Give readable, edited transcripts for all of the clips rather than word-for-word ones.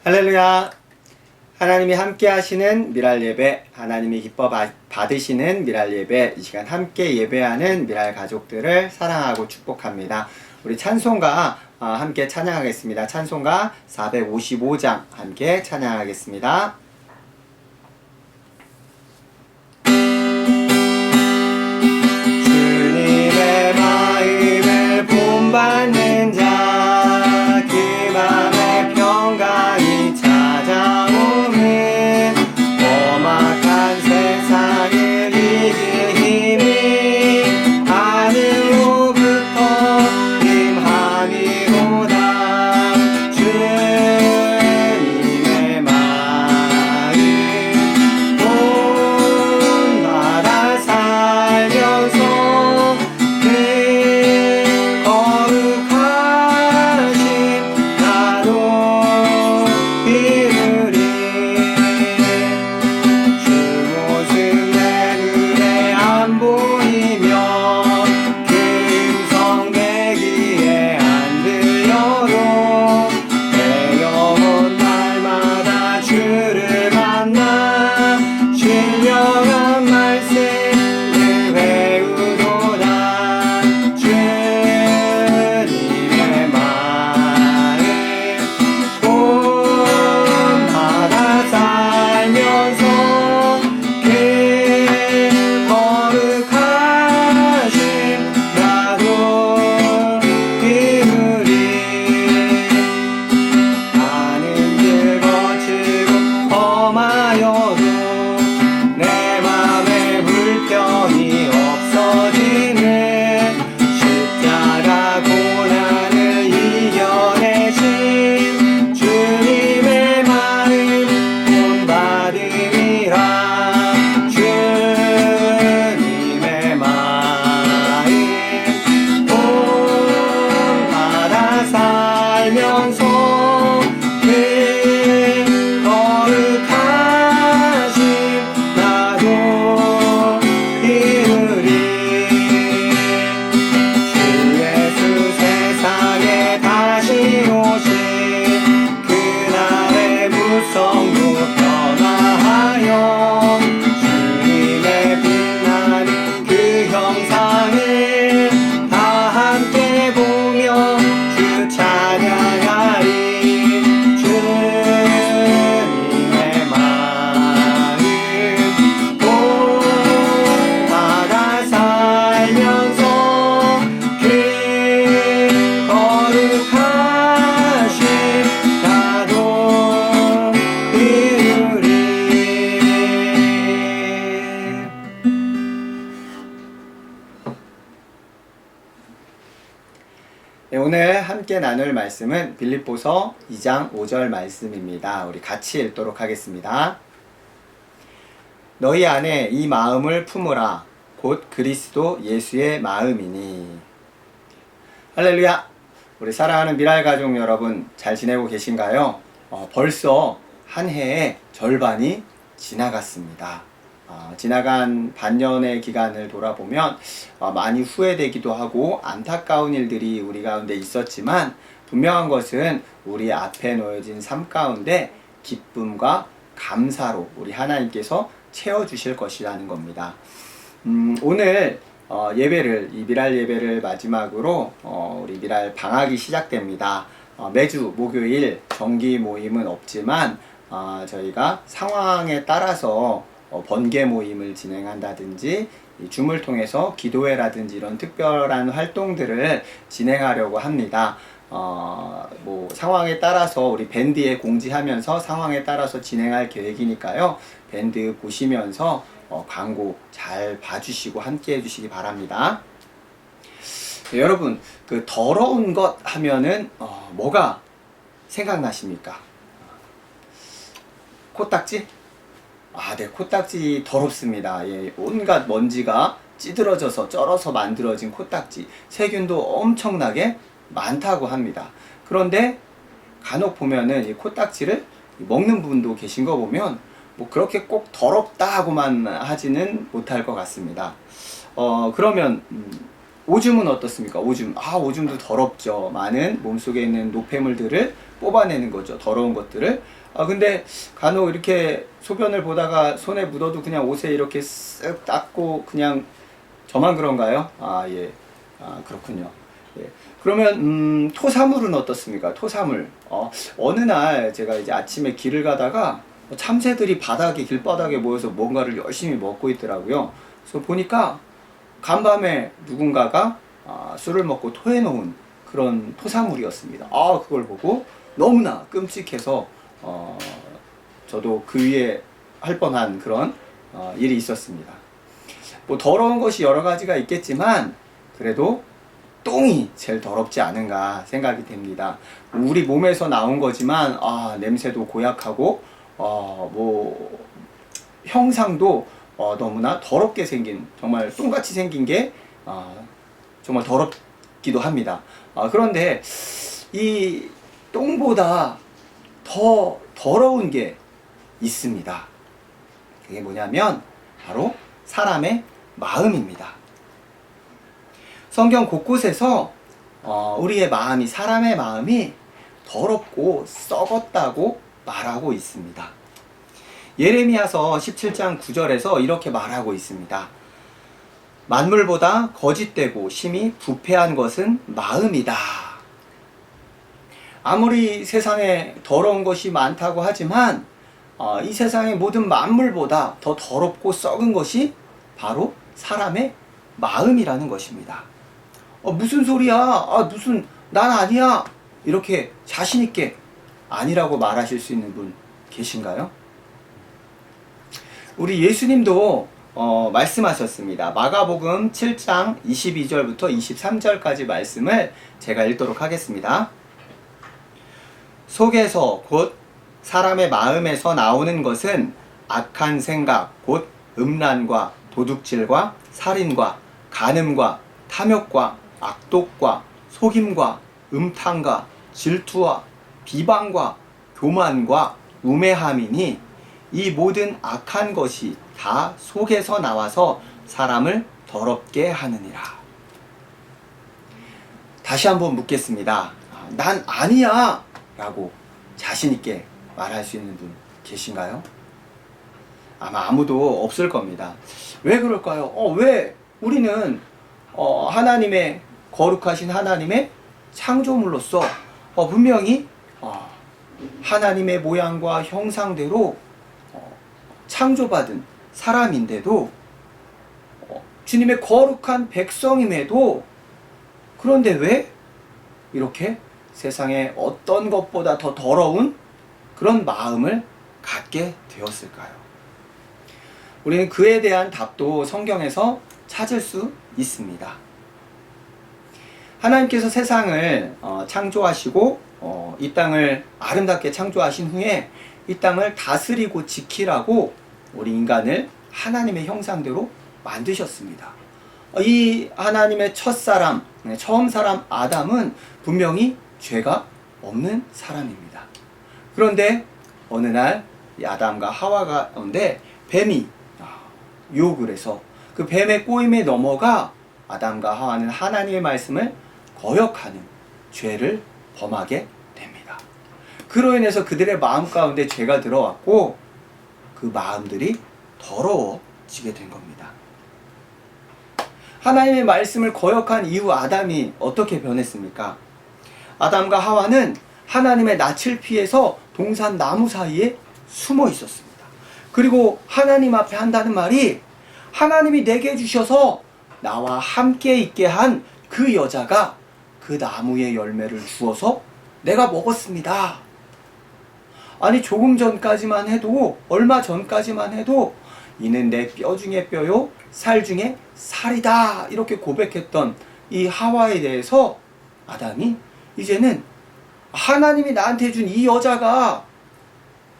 할렐루야. 하나님이 함께 하시는 미랄 예배, 하나님이 기뻐 받으시는 미랄 예배, 이 시간 함께 예배하는 미랄 가족들을 사랑하고 축복합니다. 우리 찬송가 함께 찬양하겠습니다. 찬송가 455장 함께 찬양하겠습니다. 주님의 마음을 본받는 자, 그 맘에 평강이 찾아오는 험악한 세상을 이길 힘이 하늘로부터 임하니로다. 주님의 마음 본받아 살면서 그 거룩하신 나로 이루리. 주 모습 내 눈에 안 보이며 그 음성 내 귀에 안 들려도 내 영혼 날마다 주를 만나 신령한 말씀을 배우도다. 주님의 마음 본받아 살면서 그 거룩하신 나로 이루리. 나는 즐거치고 험하여도 내 맘에 불평이 없어지는 십자가 고난을 이겨내신 주님의 마음 본받음이라. 주님의 마음 본받아 살면서 그 거룩하신 나도 이루리. 주 예수 세상에 다시 오신 그날의 무성도 변화하여 주님의 빛나는 그 형상을 다 함께 보며 주 찬양하리. 주님의 마음 본받아 살면서 그 거룩하신 나도 이루리. 네, 오늘 함께 나눌 말씀은 빌립보서 2장 5절 말씀입니다. 우리 같이 읽도록 하겠습니다. 너희 안에 이 마음을 품으라. 곧 그리스도 예수의 마음이니. 할렐루야. 우리 사랑하는 미랄 가족 여러분, 잘 지내고 계신가요? 벌써 한 해의 절반이 지나갔습니다. 지나간 반년의 기간을 돌아보면 많이 후회되기도 하고 안타까운 일들이 우리 가운데 있었지만, 분명한 것은 우리 앞에 놓여진 삶 가운데 기쁨과 감사로 우리 하나님께서 채워주실 것이라는 겁니다. 오늘 예배를, 이 미랄 예배를 마지막으로 우리 미랄 방학이 시작됩니다. 매주 목요일 정기 모임은 없지만 저희가 상황에 따라서 번개 모임을 진행한다든지 줌을 통해서 기도회라든지 이런 특별한 활동들을 진행하려고 합니다. 뭐 상황에 따라서 우리 밴드에 공지하면서 상황에 따라서 진행할 계획이니까요. 밴드 보시면서 광고 잘 봐주시고 함께 해주시기 바랍니다. 네, 여러분, 그 더러운 것 하면은 뭐가 생각나십니까? 코딱지? 네, 코딱지 더럽습니다. 예, 온갖 먼지가 찌들어져서 쩔어서 만들어진 코딱지, 세균도 엄청나게 많다고 합니다. 그런데 간혹 보면은 이 코딱지를 먹는 분도 계신 거 보면 뭐 그렇게 꼭 더럽다 하고만 하지는 못할 것 같습니다. 그러면 오줌은 어떻습니까? 오줌. 오줌도 더럽죠. 많은 몸속에 있는 노폐물들을 뽑아내는 거죠. 더러운 것들을. 근데 간혹 이렇게 소변을 보다가 손에 묻어도 그냥 옷에 이렇게 쓱 닦고 그냥 저만 그런가요? 예. 그렇군요. 예. 그러면 토사물은 어떻습니까? 토사물. 어느 날 제가 이제 아침에 길을 가다가 참새들이 바닥에 길바닥에 모여서 뭔가를 열심히 먹고 있더라고요. 그래서 보니까 간밤에 누군가가 술을 먹고 토해놓은 그런 토사물이었습니다. 그걸 보고 너무나 끔찍해서 저도 그 위에 할 뻔한 그런 일이 있었습니다. 뭐 더러운 것이 여러 가지가 있겠지만 그래도 똥이 제일 더럽지 않은가 생각이 됩니다. 우리 몸에서 나온 거지만 냄새도 고약하고 뭐 형상도 너무나 더럽게 생긴, 정말 똥같이 생긴 게 정말 더럽기도 합니다. 그런데 이 똥보다 더 더러운 게 있습니다. 그게 뭐냐면 바로 사람의 마음입니다. 성경 곳곳에서 우리의 마음이, 사람의 마음이 더럽고 썩었다고 말하고 있습니다. 예레미야서 17장 9절에서 이렇게 말하고 있습니다. 만물보다 거짓되고 심히 부패한 것은 마음이다. 아무리 세상에 더러운 것이 많다고 하지만 이 세상의 모든 만물보다 더 더럽고 썩은 것이 바로 사람의 마음이라는 것입니다. 무슨 소리야? 무슨 난 아니야. 이렇게 자신 있게 아니라고 말하실 수 있는 분 계신가요? 우리 예수님도 말씀하셨습니다. 마가복음 7장 22절부터 23절까지 말씀을 제가 읽도록 하겠습니다. 속에서 곧 사람의 마음에서 나오는 것은 악한 생각, 곧 음란과 도둑질과 살인과 간음과 탐욕과 악독과 속임과 음탕과 질투와 비방과 교만과 우매함이니 이 모든 악한 것이 다 속에서 나와서 사람을 더럽게 하느니라. 다시 한번 묻겠습니다. 난 아니야 라고 자신있게 말할 수 있는 분 계신가요? 아마 아무도 없을 겁니다. 왜 그럴까요? 왜 우리는 하나님의 거룩하신 하나님의 창조물로서 분명히 하나님의 모양과 형상대로 창조받은 사람인데도 주님의 거룩한 백성임에도 그런데 왜 이렇게 세상에 어떤 것보다 더 더러운 그런 마음을 갖게 되었을까요? 우리는 그에 대한 답도 성경에서 찾을 수 있습니다. 하나님께서 세상을 창조하시고 이 땅을 아름답게 창조하신 후에 이 땅을 다스리고 지키라고 우리 인간을 하나님의 형상대로 만드셨습니다. 이 하나님의 첫사람, 처음 사람 아담은 분명히 죄가 없는 사람입니다. 그런데 어느 날 이 아담과 하와 가운데 뱀이 유혹을 해서 그 뱀의 꼬임에 넘어가 아담과 하와는 하나님의 말씀을 거역하는 죄를 범하게 됩니다. 그로 인해서 그들의 마음 가운데 죄가 들어왔고 그 마음들이 더러워지게 된 겁니다. 하나님의 말씀을 거역한 이후 아담이 어떻게 변했습니까? 아담과 하와는 하나님의 낯을 피해서 동산 나무 사이에 숨어 있었습니다. 그리고 하나님 앞에 한다는 말이 하나님이 내게 주셔서 나와 함께 있게 한 그 여자가 그 나무의 열매를 주어서 내가 먹었습니다. 아니 조금 전까지만 해도, 얼마 전까지만 해도 이는 내 뼈 중에 뼈요 살 중에 살이다 이렇게 고백했던 이 하와에 대해서 아담이 이제는 하나님이 나한테 준 이 여자가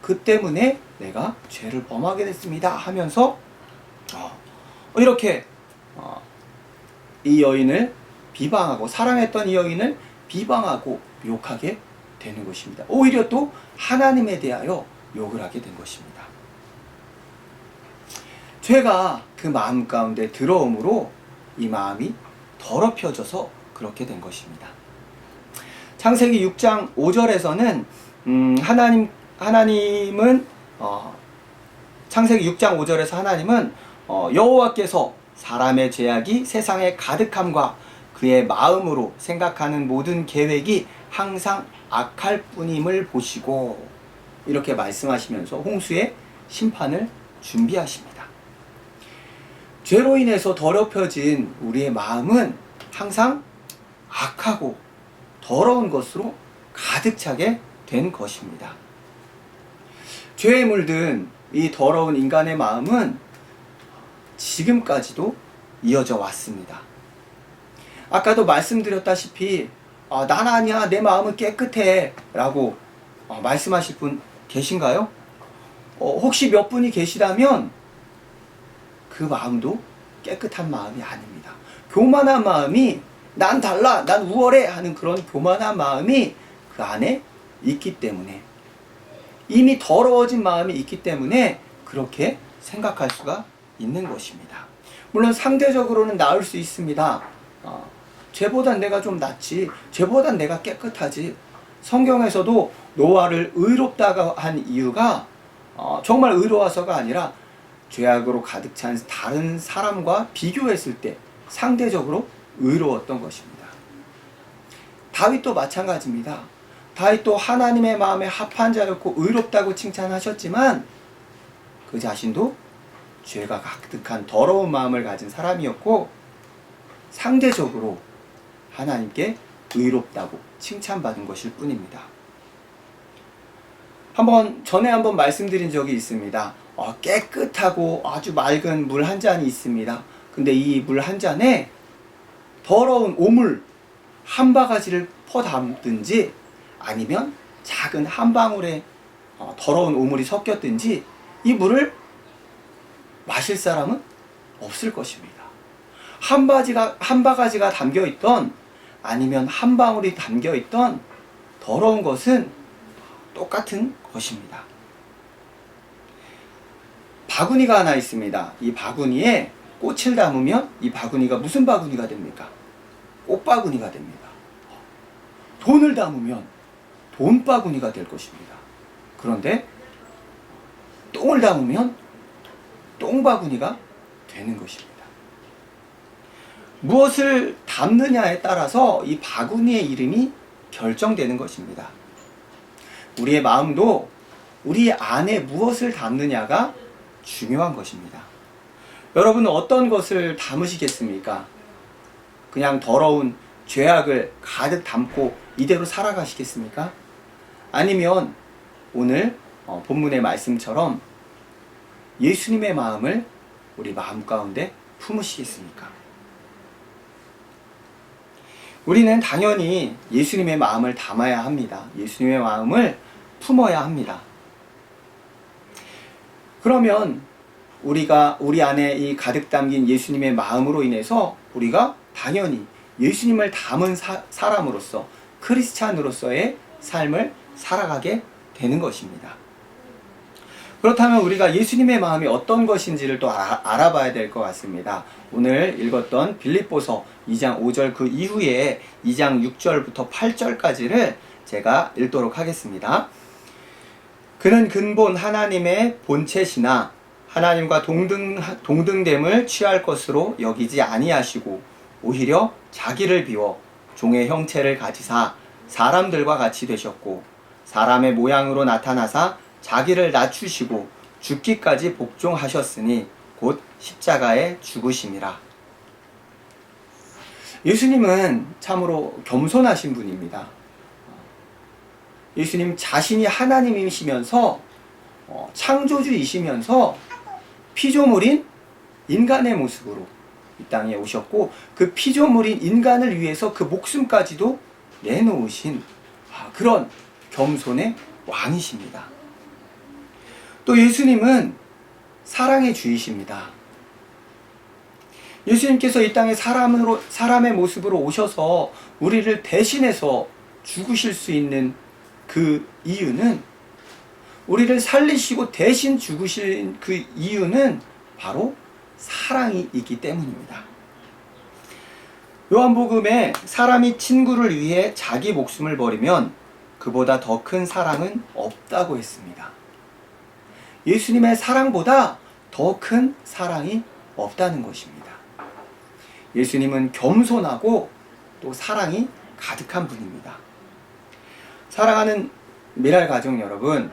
그 때문에 내가 죄를 범하게 됐습니다 하면서 이렇게 이 여인을 비방하고, 사랑했던 이 여인을 비방하고 욕하게 되는 것입니다. 오히려 또 하나님에 대하여 욕을 하게 된 것입니다. 죄가 그 마음 가운데 들어오므로 이 마음이 더럽혀져서 그렇게 된 것입니다. 창세기 6장 5절에서는 하나님은 창세기 6장 5절에서 하나님은 여호와께서 사람의 죄악이 세상에 가득함과 그의 마음으로 생각하는 모든 계획이 항상 악할 뿐임을 보시고 이렇게 말씀하시면서 홍수의 심판을 준비하십니다. 죄로 인해서 더럽혀진 우리의 마음은 항상 악하고 더러운 것으로 가득 차게 된 것입니다. 죄에 물든 이 더러운 인간의 마음은 지금까지도 이어져 왔습니다. 아까도 말씀드렸다시피 난 아니야, 내 마음은 깨끗해 라고 말씀하실 분 계신가요? 혹시 몇 분이 계시다면 그 마음도 깨끗한 마음이 아닙니다. 교만한 마음이 난 달라, 난 우월해 하는 그런 교만한 마음이 그 안에 있기 때문에, 이미 더러워진 마음이 있기 때문에 그렇게 생각할 수가 있는 것입니다. 물론 상대적으로는 나을 수 있습니다. 죄보단 내가 좀 낫지, 죄보단 내가 깨끗하지. 성경에서도 노아를 의롭다고 한 이유가 정말 의로워서가 아니라 죄악으로 가득 찬 다른 사람과 비교했을 때 상대적으로 의로웠던 것입니다. 다윗도 마찬가지입니다. 다윗도 하나님의 마음에 합한 자였고 의롭다고 칭찬하셨지만 그 자신도 죄가 가득한 더러운 마음을 가진 사람이었고 상대적으로 하나님께 의롭다고 칭찬받은 것일 뿐입니다. 전에 한번 말씀드린 적이 있습니다. 깨끗하고 아주 맑은 물 한 잔이 있습니다. 근데 이 물 한 잔에 더러운 오물 한 바가지를 퍼담든지 아니면 작은 한 방울에 더러운 오물이 섞였든지 이 물을 마실 사람은 없을 것입니다. 한 바가지가 담겨있던 아니면 한 방울이 담겨있던 더러운 것은 똑같은 것입니다. 바구니가 하나 있습니다. 이 바구니에 꽃을 담으면 이 바구니가 무슨 바구니가 됩니까? 꽃바구니가 됩니다. 돈을 담으면 돈바구니가 될 것입니다. 그런데 똥을 담으면 똥바구니가 되는 것입니다. 무엇을 담느냐에 따라서 이 바구니의 이름이 결정되는 것입니다. 우리의 마음도 우리 안에 무엇을 담느냐가 중요한 것입니다. 여러분은 어떤 것을 담으시겠습니까? 그냥 더러운 죄악을 가득 담고 이대로 살아가시겠습니까? 아니면 오늘 본문의 말씀처럼 예수님의 마음을 우리 마음 가운데 품으시겠습니까? 우리는 당연히 예수님의 마음을 담아야 합니다. 예수님의 마음을 품어야 합니다. 그러면 우리 안에 이 가득 담긴 예수님의 마음으로 인해서 우리가 당연히 예수님을 담은 사람으로서 크리스찬으로서의 삶을 살아가게 되는 것입니다. 그렇다면 우리가 예수님의 마음이 어떤 것인지를 또 알아봐야 될 것 같습니다. 오늘 읽었던 빌립보서 2장 5절 그 이후에 2장 6절부터 8절까지를 제가 읽도록 하겠습니다. 그는 근본 하나님의 본체시나 하나님과 동등됨을 취할 것으로 여기지 아니하시고 오히려 자기를 비워 종의 형체를 가지사 사람들과 같이 되셨고 사람의 모양으로 나타나사 자기를 낮추시고 죽기까지 복종하셨으니 곧 십자가에 죽으심이라. 예수님은 참으로 겸손하신 분입니다. 예수님 자신이 하나님이시면서 창조주이시면서 피조물인 인간의 모습으로 이 땅에 오셨고 그 피조물인 인간을 위해서 그 목숨까지도 내놓으신 그런 겸손의 왕이십니다. 또 예수님은 사랑의 주이십니다. 예수님께서 이 땅에 사람의 모습으로 오셔서 우리를 대신해서 죽으실 수 있는 그 이유는, 우리를 살리시고 대신 죽으신 그 이유는 바로 사랑이 있기 때문입니다. 요한복음에 사람이 친구를 위해 자기 목숨을 버리면 그보다 더 큰 사랑은 없다고 했습니다. 예수님의 사랑보다 더 큰 사랑이 없다는 것입니다. 예수님은 겸손하고 또 사랑이 가득한 분입니다. 사랑하는 미랄 가족 여러분,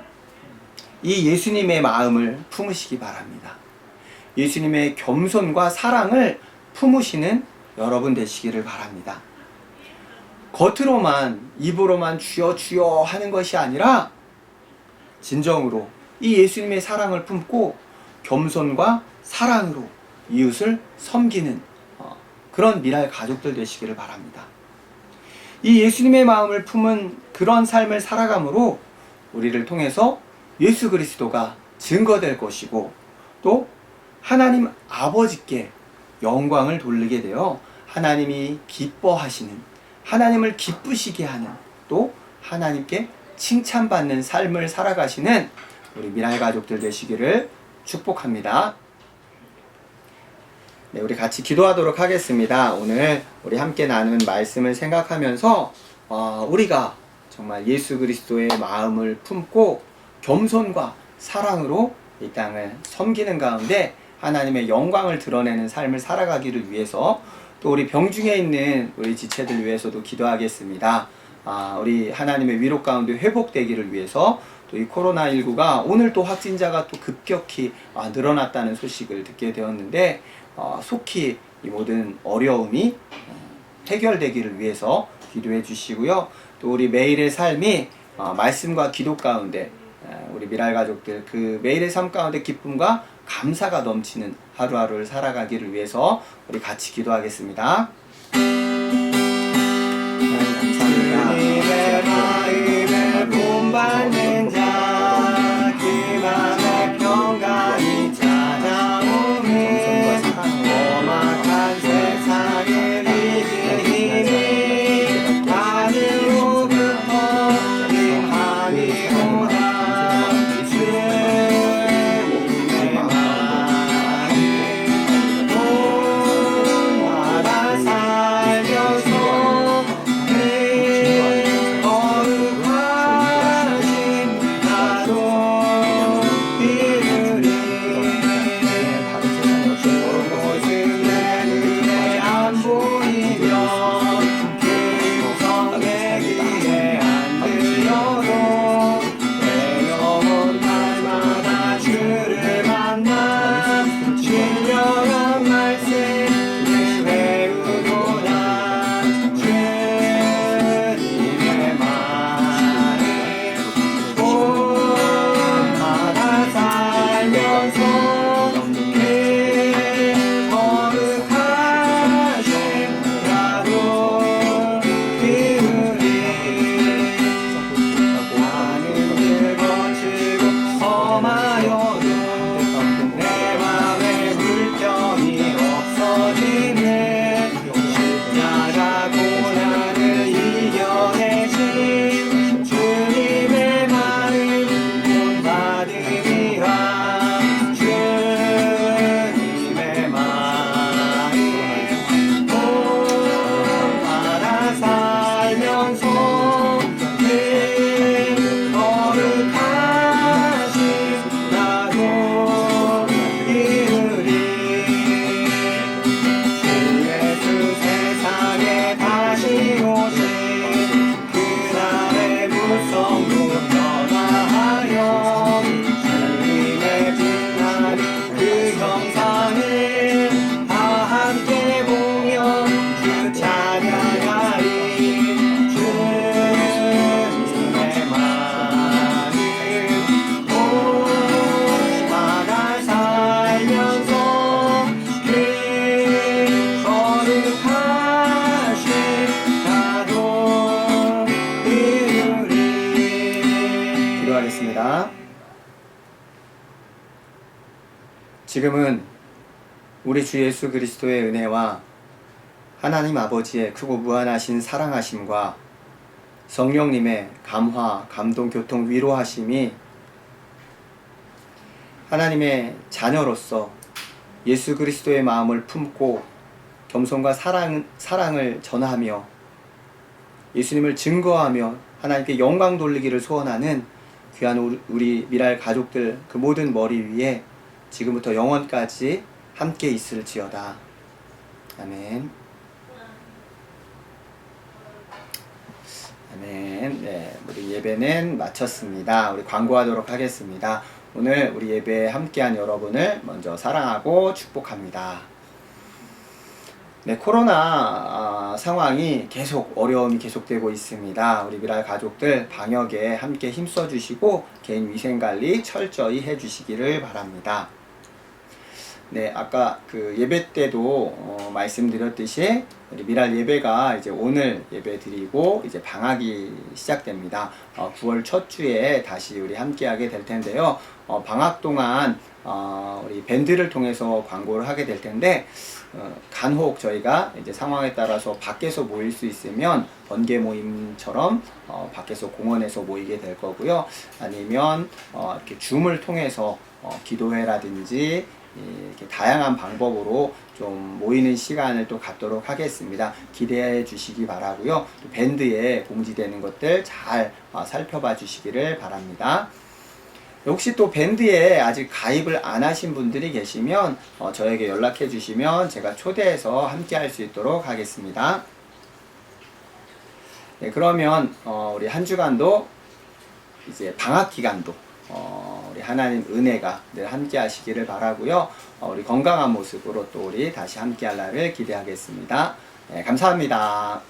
이 예수님의 마음을 품으시기 바랍니다. 예수님의 겸손과 사랑을 품으시는 여러분 되시기를 바랍니다. 겉으로만, 입으로만 주여 주여 하는 것이 아니라 진정으로 이 예수님의 사랑을 품고 겸손과 사랑으로 이웃을 섬기는 그런 미랄 가족들 되시기를 바랍니다. 이 예수님의 마음을 품은 그런 삶을 살아감으로 우리를 통해서 예수 그리스도가 증거될 것이고 또 하나님 아버지께 영광을 돌리게 되어 하나님이 기뻐하시는, 하나님을 기쁘시게 하는, 또 하나님께 칭찬받는 삶을 살아가시는 우리 미랄 가족들 되시기를 축복합니다. 네, 우리 같이 기도하도록 하겠습니다. 오늘 우리 함께 나눈 말씀을 생각하면서 우리가 정말 예수 그리스도의 마음을 품고 겸손과 사랑으로 이 땅을 섬기는 가운데 하나님의 영광을 드러내는 삶을 살아가기를 위해서 또 우리 병중에 있는 우리 지체들 위해서도 기도하겠습니다. 우리 하나님의 위로 가운데 회복되기를 위해서 또 이 코로나19가 오늘 또 확진자가 또 급격히 늘어났다는 소식을 듣게 되었는데 속히 이 모든 어려움이 해결되기를 위해서 기도해 주시고요. 또 우리 매일의 삶이 말씀과 기도 가운데 우리 미랄 가족들 그 매일의 삶 가운데 기쁨과 감사가 넘치는 하루하루를 살아가기를 위해서 우리 같이 기도하겠습니다. 주님의 마음을 본받는 자, 그 맘에 평강이 찾아오네. 험악한 세상을 이길 힘이 하늘로부터 임함이 오나. 주님의 마음 본받아 살면서 지금은 우리 주 예수 그리스도의 은혜와 하나님 아버지의 크고 무한하신 사랑하심과 성령님의 감화, 감동, 교통, 위로하심이 하나님의 자녀로서 예수 그리스도의 마음을 품고 겸손과 사랑을 전하며 예수님을 증거하며 하나님께 영광 돌리기를 소원하는 귀한 우리 미랄 가족들 그 모든 머리 위에 지금부터 영원까지 함께 있을지어다. 아멘. 아멘. 네, 우리 예배는 마쳤습니다. 우리 광고하도록 하겠습니다. 오늘 우리 예배에 함께한 여러분을 먼저 사랑하고 축복합니다. 네, 코로나 상황이 계속 어려움이 계속되고 있습니다. 우리 미랄 가족들 방역에 함께 힘써 주시고 개인 위생 관리 철저히 해 주시기를 바랍니다. 네, 아까 그 예배 때도 말씀드렸듯이 우리 미랄 예배가 이제 오늘 예배 드리고 이제 방학이 시작됩니다. 9월 첫 주에 다시 우리 함께하게 될 텐데요. 방학 동안 우리 밴드를 통해서 광고를 하게 될 텐데 간혹 저희가 이제 상황에 따라서 밖에서 모일 수 있으면 번개 모임처럼 밖에서 공원에서 모이게 될 거고요. 아니면 이렇게 줌을 통해서 기도회라든지 이렇게 다양한 방법으로 좀 모이는 시간을 또 갖도록 하겠습니다. 기대해 주시기 바라고요. 또 밴드에 공지되는 것들 잘 살펴봐 주시기를 바랍니다. 혹시 또 밴드에 아직 가입을 안 하신 분들이 계시면 저에게 연락해 주시면 제가 초대해서 함께 할 수 있도록 하겠습니다. 네, 그러면 우리 한 주간도 이제 방학 기간도 우리 하나님 은혜가 늘 함께 하시기를 바라고요. 우리 건강한 모습으로 또 우리 다시 함께 할 날을 기대하겠습니다. 네, 감사합니다.